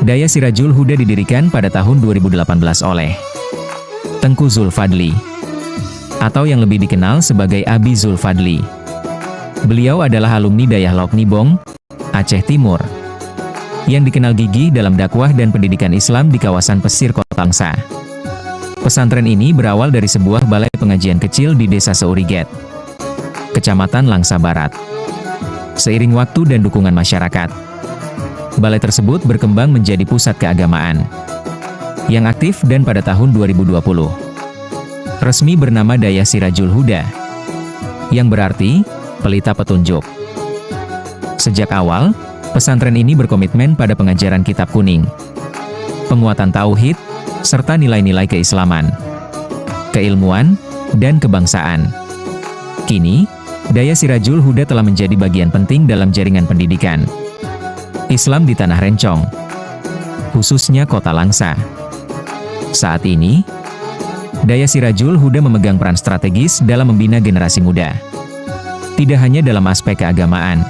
Daya Sirajul Huda didirikan pada tahun 2018 oleh Tengku Zulfadli, atau yang lebih dikenal sebagai Abi Zulfadli. Beliau adalah alumni Dayah Lok Nibong, Aceh Timur, yang dikenal gigih dalam dakwah dan pendidikan Islam di kawasan pesisir Kota Langsa. Pesantren ini berawal dari sebuah balai pengajian kecil di Desa Seuriget, Kecamatan Langsa Barat. Seiring waktu dan dukungan masyarakat, balai tersebut berkembang menjadi pusat keagamaan yang aktif dan pada tahun 2020 resmi bernama Daya Sirajul Huda, yang berarti pelita petunjuk. Sejak awal, pesantren ini berkomitmen pada pengajaran kitab kuning, penguatan tauhid, serta nilai-nilai keislaman, keilmuan, dan kebangsaan. Kini, Daya Sirajul Huda telah menjadi bagian penting dalam jaringan pendidikan Islam di Tanah Rencong, khususnya Kota Langsa. Saat ini, Daya Sirajul Huda memegang peran strategis dalam membina generasi muda. Tidak hanya dalam aspek keagamaan,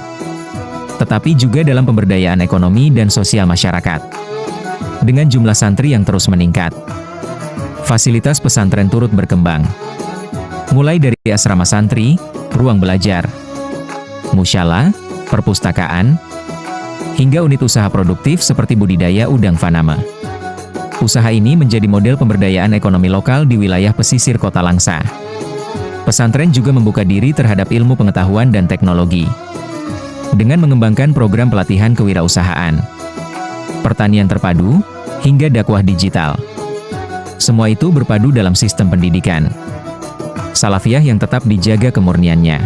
tetapi juga dalam pemberdayaan ekonomi dan sosial masyarakat. Dengan jumlah santri yang terus meningkat, fasilitas pesantren turut berkembang. Mulai dari asrama santri, ruang belajar, musyala, perpustakaan, hingga unit usaha produktif seperti budidaya udang faname. Usaha ini menjadi model pemberdayaan ekonomi lokal di wilayah pesisir Kota Langsa. Pesantren juga membuka diri terhadap ilmu pengetahuan dan teknologi, dengan mengembangkan program pelatihan kewirausahaan, pertanian terpadu, hingga dakwah digital. Semua itu berpadu dalam sistem pendidikan Salafiyah yang tetap dijaga kemurniannya,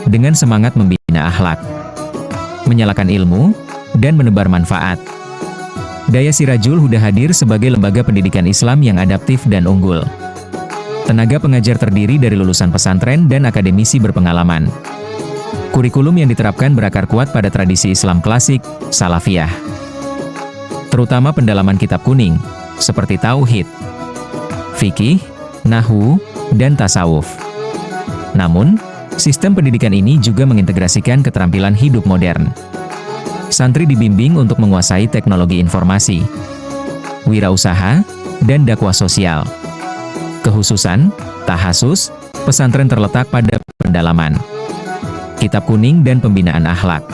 dengan semangat membina akhlak, menyalakan ilmu, dan menebar manfaat. Daya Sirajul Huda hadir sebagai lembaga pendidikan Islam yang adaptif dan unggul. Tenaga pengajar terdiri dari lulusan pesantren dan akademisi berpengalaman. Kurikulum yang diterapkan berakar kuat pada tradisi Islam klasik, Salafiyah, terutama pendalaman kitab kuning, seperti tauhid, fikih, nahwu, dan tasawuf. Namun, sistem pendidikan ini juga mengintegrasikan keterampilan hidup modern. Santri dibimbing untuk menguasai teknologi informasi, wirausaha, dan dakwah sosial. Kekhususan, tahasus, pesantren terletak pada pendalaman kitab kuning dan pembinaan akhlak.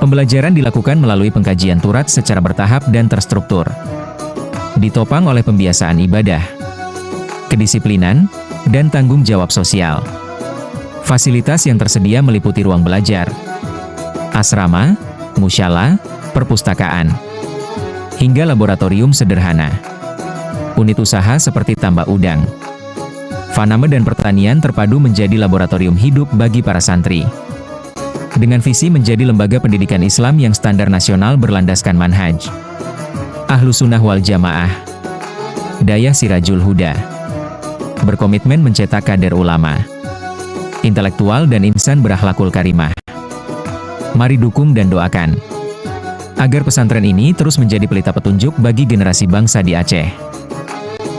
Pembelajaran dilakukan melalui pengkajian turat secara bertahap dan terstruktur, ditopang oleh pembiasaan ibadah, kedisiplinan, dan tanggung jawab sosial. Fasilitas yang tersedia meliputi ruang belajar, asrama, musyala, perpustakaan, hingga laboratorium sederhana. Unit usaha seperti tambak udang, faname dan pertanian terpadu menjadi laboratorium hidup bagi para santri. Dengan visi menjadi lembaga pendidikan Islam yang standar nasional berlandaskan manhaj Ahlus Sunnah wal Jamaah, Daya Sirajul Huda berkomitmen mencetak kader ulama, intelektual dan insan berakhlakul karimah. Mari dukung dan doakan agar pesantren ini terus menjadi pelita petunjuk bagi generasi bangsa di Aceh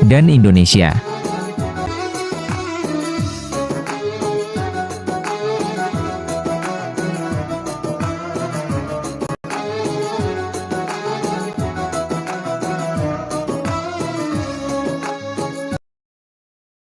dan Indonesia.